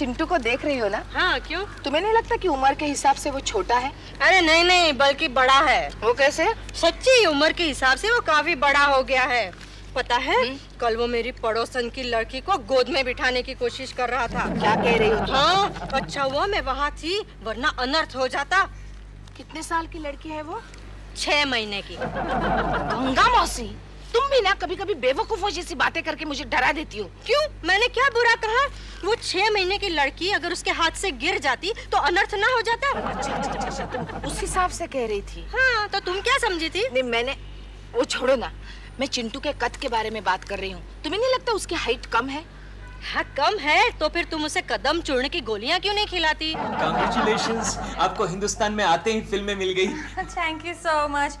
चिंटू को देख रही हो ना? हाँ, क्यों? तुम्हें नहीं लगता कि उम्र के हिसाब से वो छोटा है? अरे नहीं नहीं, बल्कि बड़ा है। वो कैसे? सच्ची उम्र के हिसाब से वो काफी बड़ा हो गया है। पता है, कल वो मेरी पड़ोसन की लड़की को गोद में बिठाने की कोशिश कर रहा था। क्या कह रही हो? हाँ, अच्छा हुआ मैं वहाँ थी, वरना अनर्थ हो जाता। कितने साल की लड़की है वो? 6 महीने की। गंगा मौसी, तुम भी ना कभी कभी बेवकूफों जैसी बातें करके मुझे डरा देती हो। क्यों? मैंने क्या बुरा कहा? वो 6 महीने की लड़की अगर उसके हाथ से गिर जाती तो अनर्थ ना हो जाता। अच्छा, तुम उस हिसाब से कह रही थी। हाँ, तो तुम क्या समझी थी? नहीं, मैंने वो छोड़ो ना, मैं चिंटू के कद के बारे में बात कर रही हूँ। तुम्हें नहीं लगता उसकी हाइट कम है? हाँ, कम है तो फिर तुम उसे कदम चूर्ण की गोलियां क्यों नहीं खिलाती? कांग्रेचुलेशंस, आपको हिंदुस्तान में आते ही फिल्में मिल गई। Thank you so much.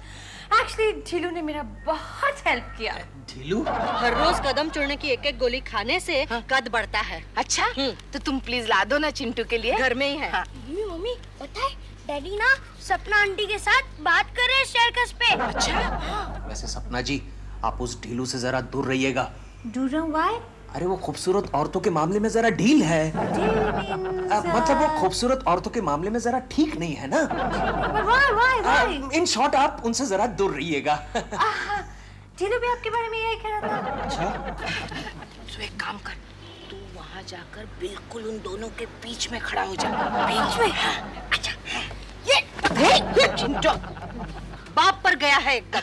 Actually Dheelu ने मेरा बहुत हेल्प किया। ढीलू? हर रोज कदम चूर्ण की एक एक गोली खाने से कद बढ़ता है। अच्छा, तो तुम प्लीज ला दो ना चिंटू के लिए। घर में ही है। हाँ। मम्मी पता है, डैडी ना सपना आंटी के साथ बात कर रहे हैं शेरकस पे। अच्छा, वैसे सपना जी, आप उस ढीलू से जरा दूर रहिएगा। दूर व्हाई? अरे वो खूबसूरत औरतों के मामले में जरा ढील है। मतलब वो खूबसूरत औरतों के मामले में जरा ठीक नहीं है ना। इन शॉर्ट आप उनसे जरा दूर रहिएगा। ढीलू भी आपके बारे में यही कह रहा था। अच्छा, तो एक काम कर, तू वहाँ जाकर बिल्कुल उन दोनों के बीच में खड़ा हो जा। बीच में? अच्छा, ये चिंटू बाप पर गया है एकदम।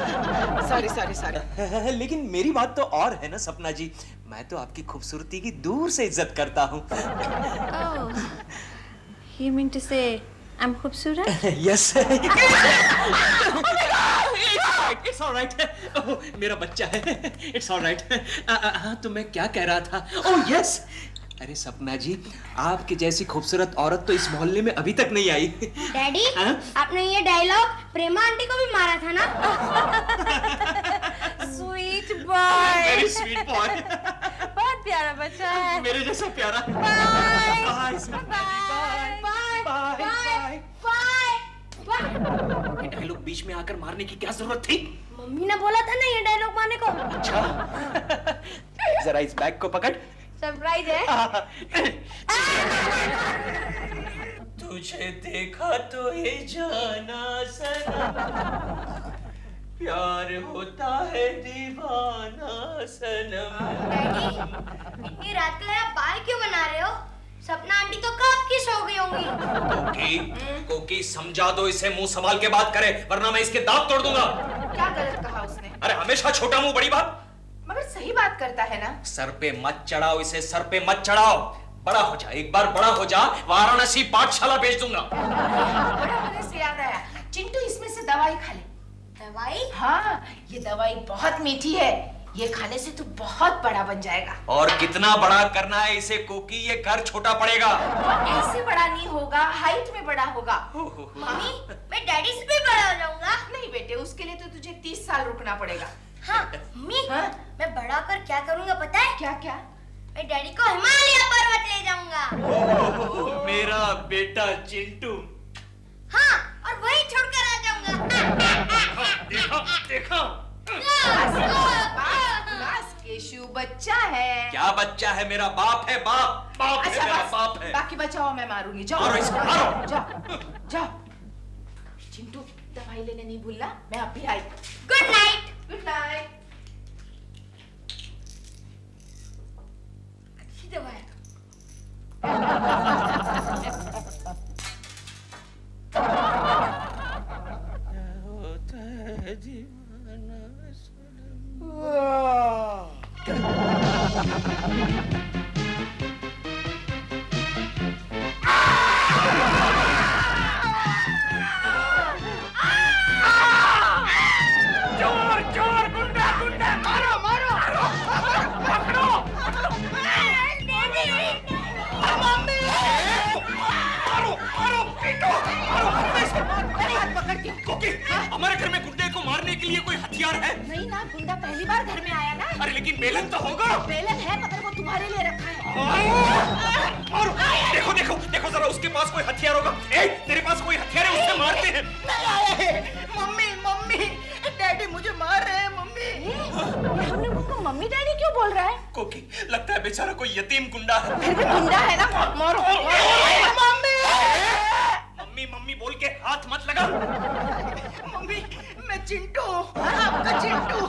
सॉरी। लेकिन मेरी बात तो और है ना सपना जी, मैं तो आपकी खूबसूरती की दूर से इज्जत करता हूँ। You mean to say I'm खूबसूरत? यस। It's all right. मेरा बच्चा है। It's all right. तो मैं क्या कह रहा था? Oh yes. अरे सपना जी, आपके जैसी खूबसूरत औरत तो इस मोहल्ले में अभी तक नहीं आई। डैडी, आपने ये डायलॉग प्रेमा आंटी को भी मारा था ना? Sweet boy. Very sweet boy. बहुत प्यारा बच्चा है। मेरे जैसा प्यारा। Bye. ये डायलॉग बीच में आकर मारने की क्या जरूरत थी? मम्मी ने बोला था ना ये डायलॉग मारने को। अच्छा। जरा इस बैग को पकड़। सरप्राइज है। तुझे देखा तो ये जाना सनम, प्यार होता है दीवाना सनम। डैडी, इतनी रात को आप बाल क्यों बना रहे हो? सपना आंटी तो कब की सो गई होंगी। कोकी समझा दो इसे, मुंह संभाल के बात करे वरना मैं इसके दांत तोड़ दूंगा। क्या गलत कहा उसने? अरे हमेशा छोटा मुंह बड़ी बात। मगर सही बात करता है ना। सर पे मत चढ़ाओ इसे, सर पे मत चढ़ाओ। बड़ा हो जा, एक बार बड़ा हो जा, वाराणसी पाठशाला भेज दूंगा। बड़ा होने से याद आया, चिंटू इसमें से दवाई खा ले। दवाई? हाँ, ये दवाई बहुत मीठी है, ये खाने से तू बहुत बड़ा बन जाएगा। और कितना बड़ा करना है इसे कोकी? ये घर छोटा पड़ेगा। ऐसे बड़ा नहीं होगा, हाइट में बड़ा होगा। मम्मी, मैं डैडी से भी बड़ा हो जाऊंगा। नहीं बेटे, उसके लिए तो तुझे 30 साल रुकना पड़ेगा। हाँ, मम्मी, हाँ? मैं बड़ा होकर क्या करूंगा पता है? क्या क्या? मैं डैडी को हिमालय पर्वत ले जाऊंगा। मेरा बेटा चिंटू। हाँ, और वहीं छोड़कर आ जाऊंगा। देखा? बस केशु बच्चा है। क्या बच्चा है? मेरा बाप है, बाप। बाप है, मेरा बस, बाप है। बाकी बचाओ, मैं मारूंगी। जाओ मारो इसको, मारो। जाओ। चिंटू, दवाई लेने नहीं भूलना, मैं अभी आई। Good night. Good night. अच्छी दवा है। हमारे घर में गुंडे को मारने के लिए कोई हथियार है? नहीं ना, गुंडा पहली बार घर में आया ना। अरे लेकिन बेलन तो होगा। बेलन है, मगर वो तुम्हारे लिए रखा है। मारो। देखो देखो देखो जरा, उसके पास कोई हथियार होगा। ए, तेरे पास कोई हथियार है? उससे मारते हैं। नहीं आया है। मम्मी, डैडी मुझे मार रहे हैं। मम्मी, हमने उनको मम्मी डैडी क्यों बोल रहा है? कोकी, लगता है बेचारा कोई यतीम गुंडा है। फिर भी गुंडा है ना, मारो। मम्मी मम्मी बोल के हाथ मत लगा। मम्मी, मैं चिंटू, आपका चिंटू,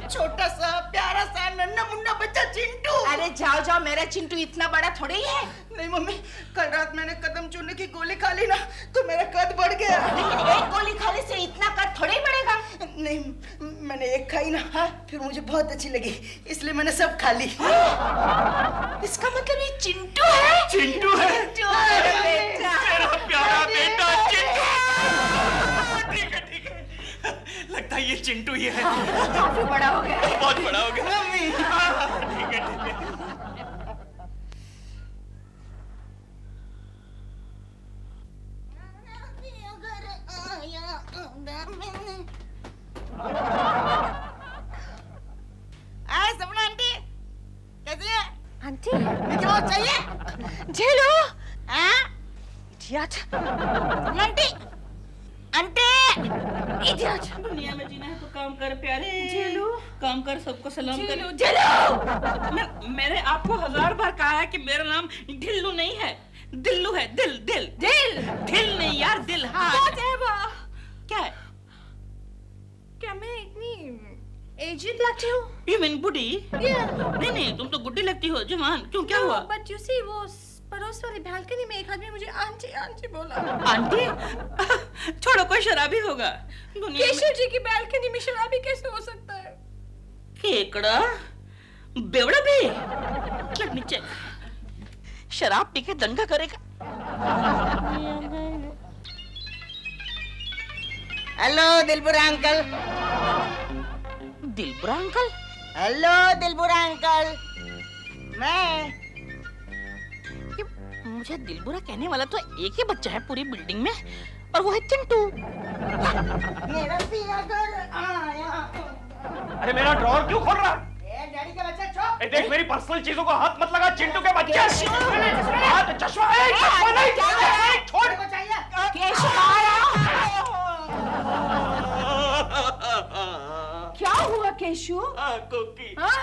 छोटा सा प्यारा सा नन्हा मुन्ना बच्चा चिंटू। अरे जाओ जाओ, मेरा चिंटू इतना बड़ा थोड़ी है। नहीं मम्मी, कल रात मैंने कदम चूरने की गोली खा ली ना, तो मेरा कद बढ़ गया। लेकिन एक गोली खाने से इतना कद थोड़ी बढ़ेगा। नहीं, मैंने एक खाई ना, फिर मुझे बहुत अच्छी लगी, इसलिए मैंने सब खा ली। इसका मतलब ये चिंटू है। चिंटू है, अरे बेटा, मेरा प्यारा बेटा चिंटू। ठीक है, लगता है ये चिंटू ही है। काफी बड़ा हो गया। बहुत बड़ा हो गया। मम्मी, ठीक है। सपना आंटी, कैसी है? आंटी, क्या चाहिए? झेलो। इडियट। सपना आंटी, आंटी, इडियट। दुनिया में जीना है तो काम कर प्यारे। झेलू। काम कर, सबको सलाम कर। झेलो। मैंने आपको 1000 बार कहा है कि मेरा नाम ढिल्लू नहीं है, दिल्लू है। दिल दिल दिल। दिल नहीं यार, दिल। हाँ क्या है? क्या मैं इतनी एजिड लगती हूँ? यू मीन बुढ़ी? नहीं, तुम तो गुड्डी लगती हो, जवान। क्यों, क्या हुआ? बट यू सी, वो पड़ोस वाली बालकनी में एक आदमी मुझे आंटी आंटी बोला। आंटी? छोड़ो, कोई शराबी होगा। केशव जी की बालकनी में शराबी कैसे हो सकता है? केकड़ा बेवड़ा भी। चल नीचे, शराब पी के दंगा करेगा। Hello Dilbura uncle. Dilbura uncle? Hello Dilbura uncle, मैं। मुझे दिलबुरा कहने वाला तो एक ही बच्चा है पूरी बिल्डिंग में, और वो है चिंटू। मेरा पिया घर आया। अरे मेरा ड्रॉअर क्यों खोल रहा? डैडी का बच्चा छोड़। देख, मेरी पर्सनल चीजों को हाथ मत लगा, चिंटू के बच्चे। हाथ, चश्मा नहीं, छोड़। को चाहिए? केशव आया। क्या हुआ केशव? कोकी, हाँ?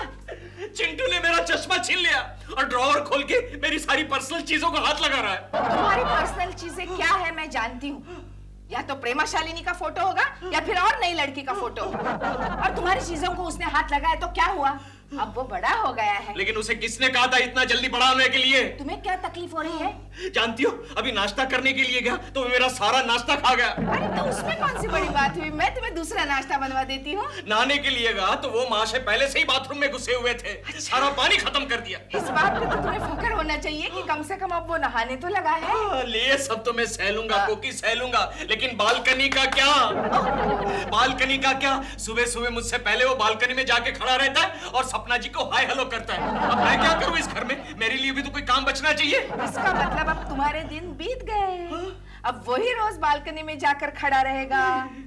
चिंटू ने मेरा चश्मा छीन लिया और ड्रॉअर खोल के मेरी सारी पर्सनल चीजों को हाथ लगा रहा है। तुम्हारी पर्सनल चीजें क्या है मैं जानती हूँ। या तो प्रेमा शालिनी का फोटो होगा या फिर और नई लड़की का फोटो। और तुम्हारी चीजों को उसने हाथ लगाया तो क्या हुआ? अब वो बड़ा हो गया है। लेकिन उसे किसने कहा था इतना जल्दी बड़ा होने के लिए? तुम्हें क्या तकलीफ हो रही है? जानती हो, अभी नाश्ता करने के लिए गया तो मेरा सारा नाश्ता खा गया। अरे तो उसमें कौन सी बड़ी बात हुई? मैं तुम्हें दूसरा नाश्ता बनवा देती हूँ। नहाने के लिए गया तो वो माँ से पहले से ही बाथरूम में घुसे हुए थे। सारा पानी खत्म कर दिया। इस बात पे तो तुम्हें फक्र होना चाहिए कि कम से कम अब वो नहाने तो लगा है। ले सब तो मैं सह लूंगा कोकी, सह लूंगा, लेकिन बालकनी का क्या? बालकनी का क्या? सुबह सुबह मुझसे पहले वो बालकनी में जाके खड़ा रहता है और सपना जी को हाय हेलो करता है। अब मैं क्या करूं इस घर में? मेरे लिए भी तो कोई काम बचना चाहिए। इसका मतलब अब तुम्हारे दिन बीत गए। अब वही रोज बालकनी में जाकर खड़ा रहेगा।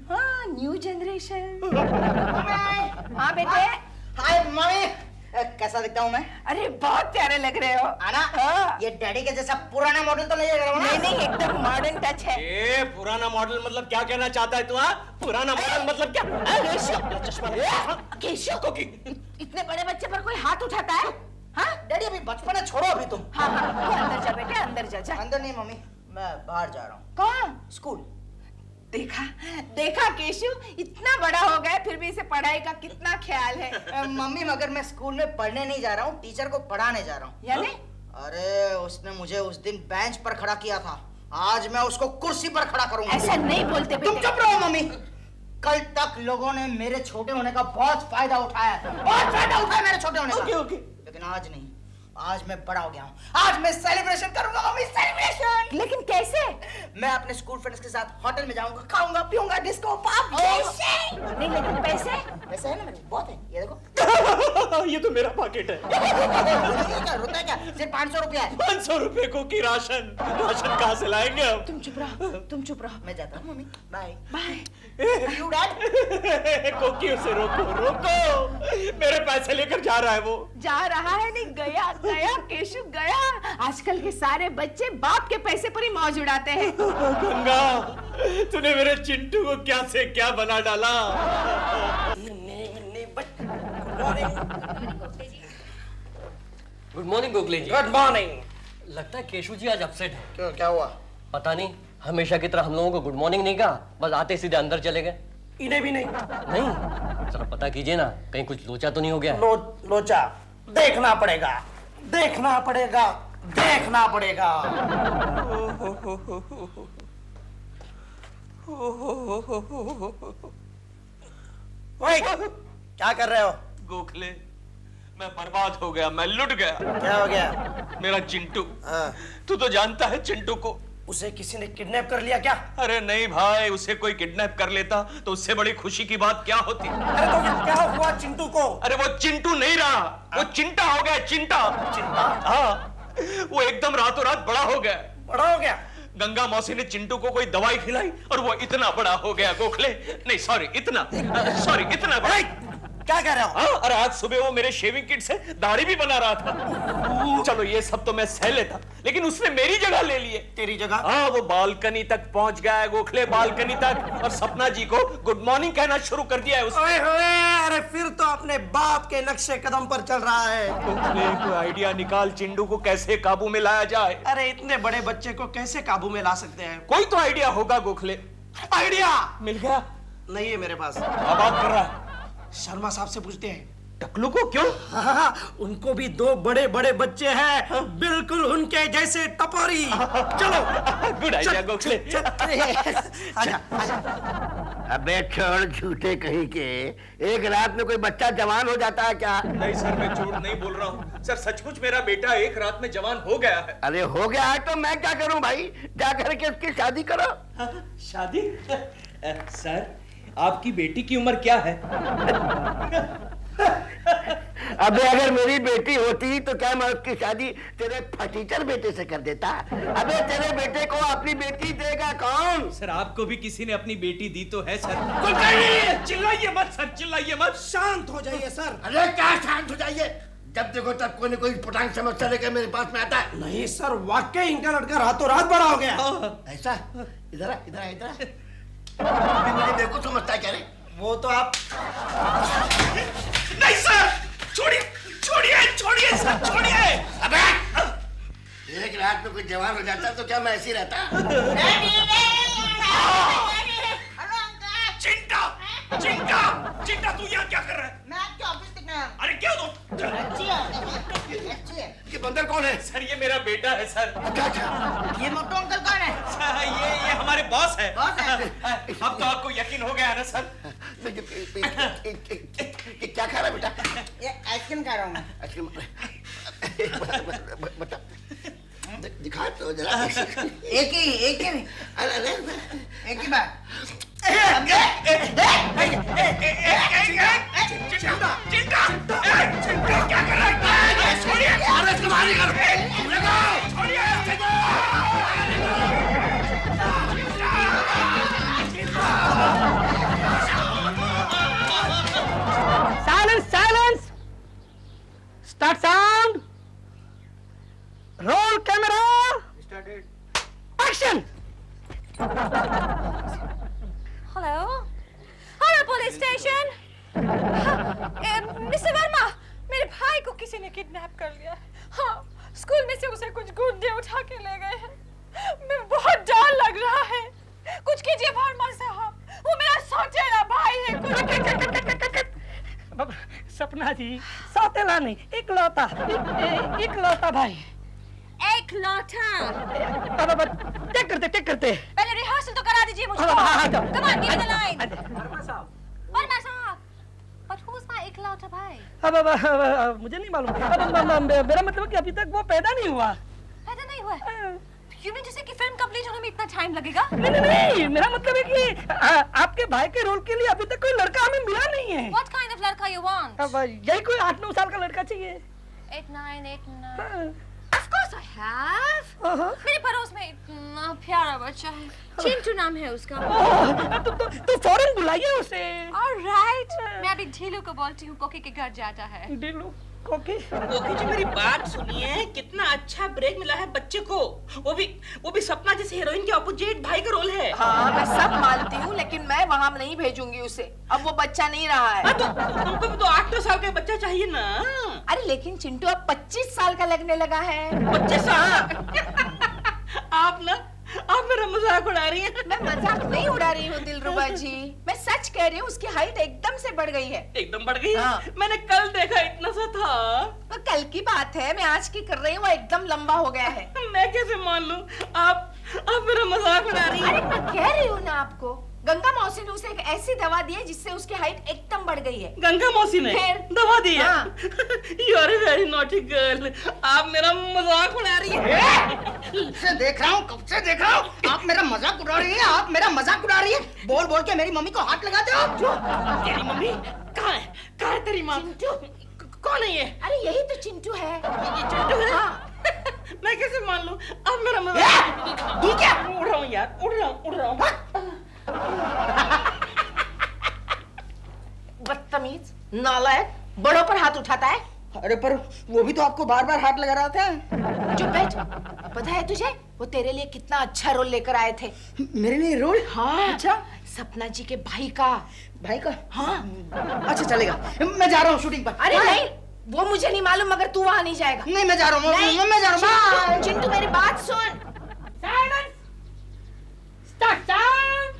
हाँ, न्यू जनरेशन। हाँ बेटे। हाय मम्मी, कैसा दिखता हूँ मैं? अरे बहुत प्यारे लग रहे हो। आना? हाँ। ये डैडी के जैसा पुराना मॉडल तो नहीं लग रहा ना? नहीं, एकदम मॉडर्न टच है। ए, पुराना मॉडल मतलब क्या कहना चाहता है तू? पुराना मॉडल मतलब क्या? केशव, कोकी, इतने बड़े बच्चे पर कोई हाथ उठाता है? हाँ? डैडी अभी बचपन है, छोड़ो अभी तुम। हाँ, तू अंदर जा बेटे, अंदर जा। अंदर नहीं मम्मी, मैं बाहर जा रहा हूँ। कहाँ? स्कूल। देखा केशव, इतना बड़ा हो गया फिर भी इसे पढ़ाई का कितना ख्याल है। मम्मी, मगर मैं स्कूल में पढ़ने नहीं जा रहा हूँ, टीचर को पढ़ाने जा रहा हूँ। यानी? अरे उसने मुझे उस दिन बेंच पर खड़ा किया था, आज मैं उसको कुर्सी पर खड़ा करूंगा। ऐसा नहीं बोलते तुम बेटे। चुप रहो मम्मी। कल तक लोगों ने मेरे छोटे होने का बहुत फायदा उठाया, मेरे छोटे होने का। लेकिन आज नहीं, आज मैं बड़ा हो गया हूँ, आज मैं सेलिब्रेशन करूंगा मम्मी, सेलिब्रेशन। लेकिन कैसे? मैं अपने स्कूल फ्रेंड्स के साथ होटल में जाऊंगा, खाऊंगा पीऊंगा, डिस्को पाप। नहीं, लेकिन पैसे? पैसे है ना मेरे, बहुत है, ये देखो। ये तो मेरा पॉकेट है। रुपए क्या? सिर्फ 500 रुपया है। 500 रुपए को की राशन कहाँ से लाएंगे अब? तुम चुप रहो। मैं जाता हूँ mummy, bye. Bye. You dad. Koki, उसे रोको, मेरे पैसे लेकर जा रहा है वो। जा रहा है नहीं, गया केशव गया। आजकल के सारे बच्चे बाप के पैसे पर ही मौज उड़ाते हैं। गंगा, तूने मेरे चिंटू को क्या से क्या बना डाला। Good morning Gokhale ji. Good morning. लगता है केशु जी आज अपसेट है। क्यों, क्या हुआ? पता नहीं, हमेशा की तरह हम लोगों को गुड मॉर्निंग नहीं कहा, बस आते सीधे अंदर चले गए। इन्हें भी नहीं? नहीं, जरा पता कीजिए ना, कहीं कुछ लोचा तो नहीं हो गया? लोचा देखना पड़ेगा, देखना पड़ेगा, देखना पड़ेगा। ओए, क्या कर रहे हो? गोखले, मैं बर्बाद हो गया, मैं लुट गया। क्या हो गया? मेरा चिंटू। हाँ। तू तो जानता है चिंटू को। उसे किसी ने किडनैप कर लिया क्या? अरे नहीं भाई, उसे कोई किडनैप कर लेता तो उससे बड़ी खुशी की बात क्या होती। अरे तो फिर क्या हुआ चिंटू को? अरे वो चिंटू नहीं रहा, वो चिंटा हो गया, चिंटा। चिंटा? हाँ, वो एकदम रातों रात बड़ा हो गया। बड़ा हो गया? गंगा मौसी ने चिंटू को कोई दवाई खिलाई और वो इतना बड़ा हो गया गोखले। नहीं सॉरी, इतना बड़ा। क्या कह रहे हो? हाँ, और आज सुबह वो मेरे शेविंग किट से दाढ़ी भी बना रहा था। चलो ये सब तो मैं सह लेता, लेकिन उसने मेरी जगह ले लिए। तेरी जगह? हाँ, वो बालकनी तक पहुंच गया है गोखले, बालकनी तक, और सपना जी को गुड मॉर्निंग कहना शुरू कर दिया है उसने। ओए होए, अरे फिर तो अपने बाप के नक्शे कदम पर चल रहा है। गोखले, कोई आइडिया निकाल, चिंटू को कैसे काबू में लाया जाए। अरे इतने बड़े बच्चे को कैसे काबू में ला सकते हैं? कोई तो आइडिया होगा गोखले। आइडिया मिल गया? नहीं है मेरे पास। क्या बात कर रहा है? शर्मा साहब से पूछते हैं। टकलू को? क्यों? हाँ, उनको भी 2 बड़े बड़े बच्चे हैं, बिल्कुल उनके जैसे टपोरी। चलो। Good idea Gokhale. आजा, आजा। अबे छोड़ झूठे कहीं के, एक रात में कोई बच्चा जवान हो जाता है क्या? नहीं सर, मैं झूठ नहीं बोल रहा हूँ सर, सचमुच मेरा बेटा एक रात में जवान हो गया है। अरे हो गया है तो मैं क्या करूं भाई, जा करके उसकी शादी करो। शादी? सर, आपकी बेटी की उम्र क्या है? अबे अगर मेरी बेटी होती तो क्या मैं उसकी शादी तेरे फटीचर बेटे से कर देता? अबे तेरे बेटे को अपनी बेटी देगा कौन? सर, आपको भी किसी ने अपनी बेटी दी तो है सर। चिल्लाइए मत सर, चिल्लाइए मत। शांत हो जाइए सर। अरे क्या शांत हो जाइए, जब देखो तब कोई न कोई पुटांग समस्या लेकर मेरे पास में आता है। नहीं सर, वाकई इनका लड़का रातों रात बड़ा हो गया। ऐसा? इधर इधर इधर मुझे देखो समझता क्या रे? वो तो आप। नहीं सर, छोड़िए छोड़िए छोड़िए सर, छोड़िए। अबे एक रात में कोई जवान हो जाता तो क्या मैं ऐसे ही रहता? चिंटा, चिंटा, चिंटा, तू यहाँ क्या कर रहा है? मैं आपके ऑफिस तक गया। अरे क्या दो? ये बंदर कौन है? सर, ये मेरा बेटा है सर। ये मोटू अंकल कौन है? ये हमारे बॉस है। बॉस है? अब तो आपको यकीन हो गया है ना सर? क्या खा रहा है बेटा? ये आइसक्रीम खा रहा हूँ मैं। आइसक्रीम? बता, दिखा तो जरा। एक ही अरे एक ही बार। चिंटा, चिंटा, चिंटा क्या कर रहा है? छोड़िए। अरे तुम्हारी घर Silence, silence. Start sound. Roll camera. Action. Hello police station. Mister Verma, मेरे भाई को किसी ने किडनैप कर लिया। हाँ, स्कूल में से उसे कुछ गुंडे उठा के ले गए हैं। मैं बहुत डर लग रहा है। कुछ कीजिए वर्मा साहब, वो मेरा सौतेला भाई है। सपना जी, सौतेला नहीं, इकलौता, इकलौता भाई। एक लौटा। टेक करते। पहले रिहर्सल तो करा दीजिए मुझको। Come on, give me the line. Verma साहब, but who's my इकलौता भाई? अब मुझे नहीं मालूम। मेरा मतलब कि अभी तक वो पैदा नहीं हुआ। पैदा नहीं हुआ? You mean to say कि फिल्म कंप्लीट होने में इतना टाइम लगेगा? नहीं, मेरा मतलब है कि आपके भाई के रोल के लिए अभी तक कोई लड़का हमें मिला नहीं है। What kind of लड़का you want? अब यही कोई 8-9 साल का लड़का चाहिए। 8-9. Of course I have. मेरे पड़ोस में इतना प्यारा बच्चा है, चिंटू नाम है उसका। तो फौरन बुलाइए उसे। All right. मैं अभी ढीलू को बोलती हूँ, कोकी के घर जाता है। ढीलू? ओके जी मेरी बात सुनिए, कितना अच्छा ब्रेक मिला है बच्चे को। वो भी सपना जैसे हीरोइन के ऑपोजिट भाई का रोल है। हाँ मैं सब मानती हूँ, लेकिन मैं वहाँ नहीं भेजूंगी उसे। अब वो बच्चा नहीं रहा है। तो तुमको भी तो 8 साल का बच्चा चाहिए ना। अरे लेकिन चिंटू अब 25 साल का लगने लगा है। 25 साल? आप मेरा मजाक उड़ा रही हैं। मैं मजाक नहीं उड़ा रही हूँ दिलरुबा जी, मैं सच कह रही हूँ। उसकी हाइट एकदम से बढ़ गई है। एकदम बढ़ गई? हाँ। मैंने कल देखा इतना सा था। वो कल की बात है, मैं आज की कर रही हूँ। वो एकदम लंबा हो गया है। मैं कैसे मान लूं? आप मेरा मजाक उड़ा रही हैं। अरे मैं कह रही हूँ ना आपको, गंगा मौसी ने उसे एक ऐसी दवा दी है जिससे उसकी हाइट एकदम बढ़ गई है। गंगा मौसी ने दवा दी है? हाँ। You are a very naughty girl। आप मेरा मजाक उड़ा रही हैं। कब से देख रहा हूँ आप मेरा मजाक उड़ा रही है। आप मेरा मजाक उड़ा रही है। बोल बोल के मेरी मम्मी को हाथ लगाते हो। तेरी मम्मी कहाँ है तेरी माँ? कौन है ये? अरे यही तो चिंटू है। ये चिंटू है? हाँ। मैं कैसे मान लूं? अब मेरा मजाक। तू क्या उड़ रहा हूँ यार, उड़ रहा हूँ। बदतमीज, नालायक, बड़ों पर हाथ उठाता है। अरे पर वो भी तो आपको बार बार हाथ लगा रहा था। चुप बैठ। पता है तुझे वो तेरे लिए कितना अच्छा रोल लेकर आए थे? मेरे लिए रोल? हाँ। अच्छा, सपना जी के भाई का। हाँ अच्छा चलेगा, मैं जा रहा हूँ शूटिंग पर। अरे नहीं, वो मुझे नहीं मालूम, मगर तू वहाँ नहीं जाएगा। नहीं मैं जा रहा हूँ, मैं जा रहा हूँ। चिंटू मेरी बात सुन। Start time,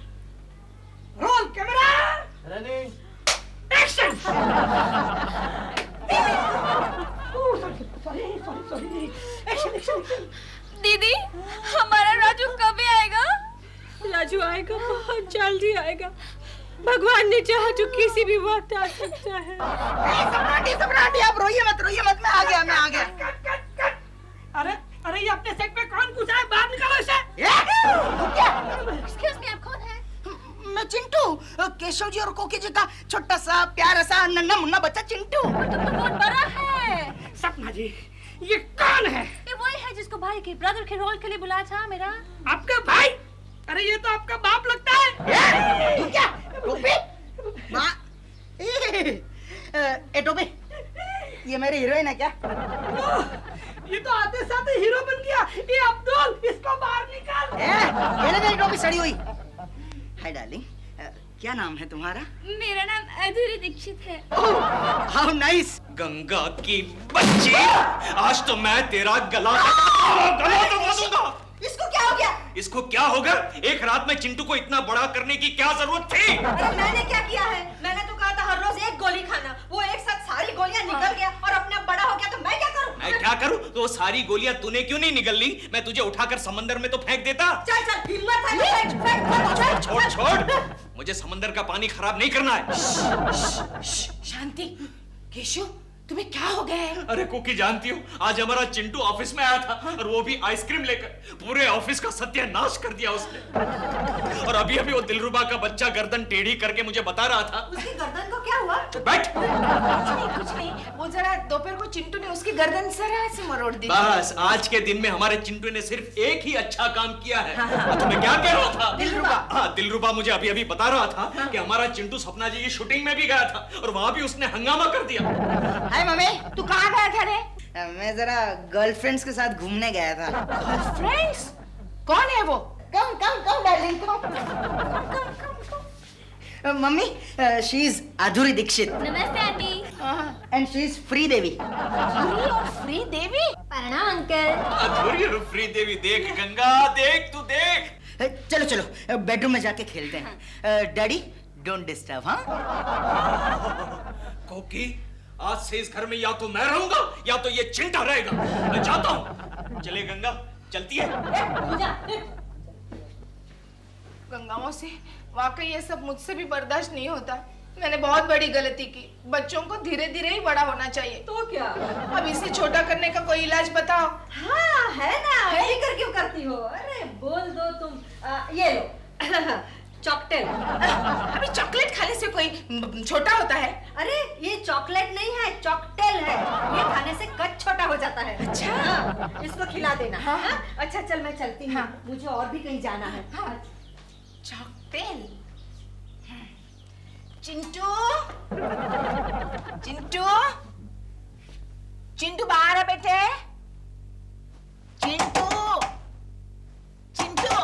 roll camera, running, action. दीदी हमारा राजू कब आएगा? राजू आएगा, बहुत जल्दी आएगा। भगवान ने चाहा तो किसी भी वक्त आ सकता है। सम्राटी आप रोइए मत, मैं आ गया। अरे ये अपने सेट पे कौन घुसा है? बाहर निकालो इसे। Excuse me, आप कौन है? मैं चिंटू, केशव जी और कोकी जी का छोटा सा प्यारा सा नन्हा मुन्ना बच्चा चिंटू। बहुत बड़ा है। सपना जी, ये कौन है? ये वही है जिसको भाई के ब्रदर के रोल के लिए बुलाया था मेरा। आपका भाई? अरे ये तो आपका बाप लगता है। तू क्या टोपी? माँ ए टोपी, ये मेरी हीरोइन है क्या? ये तो आते साथ हीरो बन गया। ये अब्दुल, इसको बाहर निकाल। ये ले मेरी टोपी सड़ी हुई। हाय डार्लिंग, क्या नाम है तुम्हारा? मेरा नाम अधूरी दीक्षित है। How nice. गंगा की बच्ची, आज तो मैं तेरा गला दबा दूंगा। इसको क्या हो गया? इसको क्या होगा? एक रात में चिंटू को इतना बड़ा करने की क्या जरूरत थी? अरे मैंने क्या किया है? मैंने तो कहा था हर रोज एक गोली खाना। वो एक साथ सारी गोलियां निकल गया और अपना बड़ा हो गया, तो मैं क्या करूं? मैं क्या करूं? तो वो सारी गोलियां तूने क्यों नहीं निगल ली? मैं तुझे उठाकर समंदर में तो फेंक देता। चल हिम्मत है तो छोड़। मुझे समंदर का पानी खराब नहीं करना है। शांति। केशव, तुम्हें क्या हो गया है? अरे कोकी, जानती हो आज हमारा चिंटू ऑफिस में आया था और वो भी आइसक्रीम लेकर। पूरे ऑफिस का सत्यानाश कर दिया उसने। और अभी वो दिलरुबा का बच्चा गर्दन टेढ़ी करके मुझे बता रहा था। उसकी गर्दन को क्या हुआ? बैठ। कुछ नहीं। वो जरा दोपहर को चिंटू ने उसकी गर्दन जरा से मरोड़ दी। बस आज के दिन में हमारे चिंटू ने सिर्फ एक ही अच्छा काम किया है। तो मैं क्या कह रहा था? दिलरुबा। हाँ, दिलरुबा मुझे अभी बता रहा था कि हमारा चिंटू सपना जी की शूटिंग में भी गया था और वहां भी उसने हंगामा कर दिया। हाय मम्मी। तू कहाँ गया था रे? मैं जरा गर्लफ्रेंड्स के साथ घूमने गया था। फ्रेंड्स? कौन है वो? Come darling mummy, she is Adhuri Dixit. नमस्ते aunty. And she is free Devi. Adhuri और फ्री देवी? प्रणाम अंकल। अधूरी और फ्री देवी, देख गंगा, देख तू देख। चलो बेडरूम में जाके खेलते हैं। Daddy don't disturb. हाँ कोकी, आज से इस घर में या तो मैं रहूंगा या तो ये चिंटा रहेगा। मैं जाता हूँ। चले गंगा, चलती है। गंगा मौसी, वाकई ये सब मुझसे भी बर्दाश्त नहीं होता। मैंने बहुत बड़ी गलती की। बच्चों को धीरे धीरे ही बड़ा होना चाहिए। तो क्या? अब इसे छोटा करने का कोई इलाज बताओ। हाँ है ना, फिक्र क्यों करती हो? अरे बोल दो तुम। ये लो चॉकटेल। अभी चॉकलेट खाने से कोई छोटा होता है? अरे ये चॉकलेट नहीं है, चॉकटेल है। ये खाने से कद छोटा हो जाता है। अच्छा। हाँ, इसको खिला देना। हाँ। हाँ? अच्छा चल मैं चलती हूँ। हाँ। मुझे और भी कहीं जाना है। हाँ। चॉकटेल। चिंटू, चिंटू, चिंटू बाहर आ बेटे। चिंटू, चिंटू।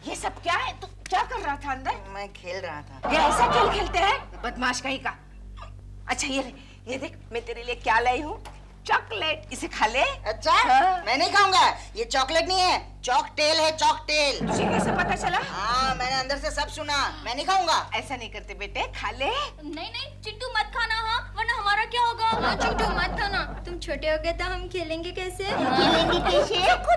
ये सब क्या है? तू क्या कर रहा था अंदर? मैं खेल रहा था। ये ऐसा खेल खेलते हैं? बदमाश कहीं का। अच्छा ये देख, मैं तेरे लिए क्या लाई हूँ। चॉकलेट, इसे खा ले। अच्छा? हाँ। मैं नहीं खाऊंगा। ये चॉकलेट नहीं है, चॉकटेल है, चॉकटेल। तुझे कैसे पता चला? हाँ, मैंने अंदर से सब सुना। मैं नहीं खाऊंगा। ऐसा नहीं करते बेटे, खा ले। नहीं चिंटू मत खाना, हाँ, वरना हमारा क्या होगा? हाँ चिंटू मत खाना। तुम छोटे हो गए तो हम खेलेंगे कैसे? खेलेंगे कैसे?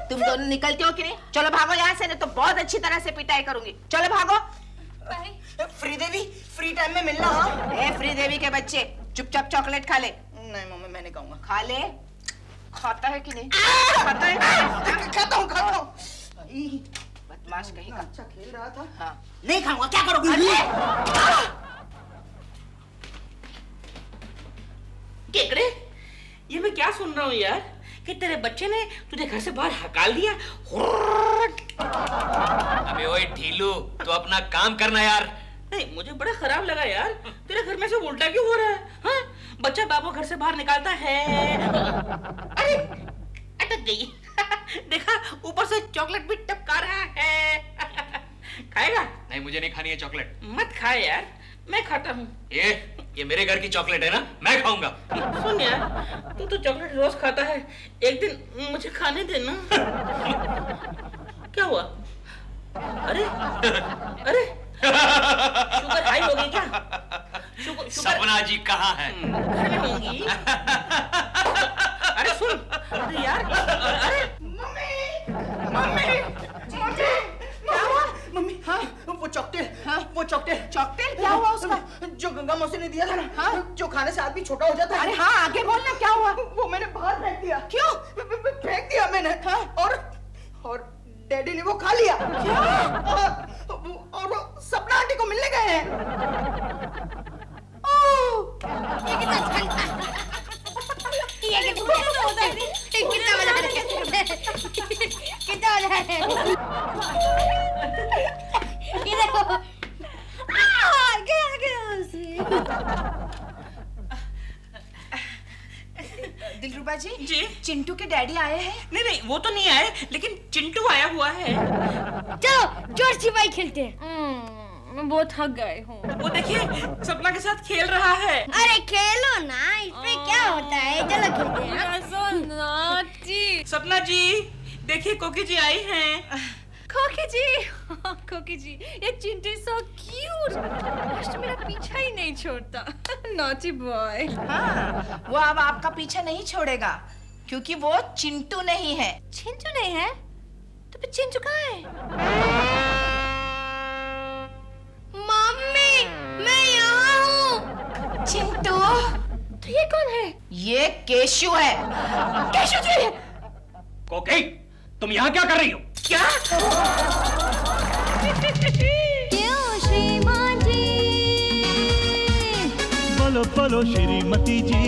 तुम दोनों निकलते हो कि नहीं? चलो भागो यहाँ से, नहीं तो बहुत अच्छी तरह से पिटाई करूंगी। चलो भागो। फ्री देवी, फ्री टाइम में मिलना। हाँ? ए फ्री देवी के बच्चे, चुपचाप चॉकलेट खा ले। नहीं मम्मी, मैं नहीं खाऊंगा। खा ले। खाता है कि नहीं? खाता है? खाता हूँ। बदमाश कहीं का। अच्छा खेल रहा था। हाँ। नहीं खाऊंगा, क्या करोगी? केकड़े, ये मैं क्या सुन रहा हूँ यार कि तेरे बच्चे ने तुझे घर से बाहर हकाल दिया। अबे ओए ढीलू, तो अपना काम करना यार। नहीं, मुझे बड़ा खराब लगा यार। तेरे घर में से उल्टा क्यों हो रहा है? हाँ? बच्चा बाबू घर से बाहर निकालता है। अरे अटक गई। देखा, ऊपर से चॉकलेट भी टपका रहा है। खाएगा? नहीं, मुझे नहीं खानी है चॉकलेट। मत खाए यार, मैं खाता हूँ। ये मेरे घर की चॉकलेट है ना, मैं खाऊंगा। सुन यार, तू तो चॉकलेट रोज खाता है, एक दिन मुझे खाने देना। क्या हुआ? अरे शुगर हाई हो गई क्या? शुगर सपना जी कहाँ है? घर में होंगी। अरे सुन, अरे यार, अरे मम्मी, हाँ? वो चॉकटेल, हाँ? वो चॉकटेल। चॉकटेल क्या हुआ उसका? जो गंगा मौसी ने दिया था ना, हाँ? जो खाने से आदमी छोटा हो जाता है। अरे हाँ, आगे बोलना, क्या हुआ? वो मैंने बाहर फेंक दिया। क्यों? फेंक दिया मैंने। हाँ? और डैडी ने वो खा लिया। क्या? और वो सपना आंटी को मिलने गए हैं। दिलरुबा जी, चिंटू के डैडी आए हैं? नहीं, वो तो नहीं आए, लेकिन चिंटू आया हुआ है। चलो चोर छिपाई खेलते हैं। मैं बहुत थक गई हूँ। वो देखिए, सपना के साथ खेल रहा है। अरे खेलो ना, इसमें क्या होता है? चलो खेलते हैं। so naughty। सपना जी, देखिए कोकी जी आई हैं। कोकी जी, ये चिंटू so cute। आज तो मेरा पीछा ही नहीं छोड़ता। Naughty boy। हाँ, वो अब आपका पीछा नहीं छोड़ेगा, क्योंकि वो चिंटू नहीं है। चिंटू नहीं है? तो फिर चिंटू कहाँ है? मम्मी, मैं यहाँ हूँ। चिंटू, तो ये कौन है? ये केशु है। केशु जी! कोकी, तुम यहाँ क्या कर रही हो? क्या? क्यों श्रीमान जी? बोलो बोलो श्रीमती जी।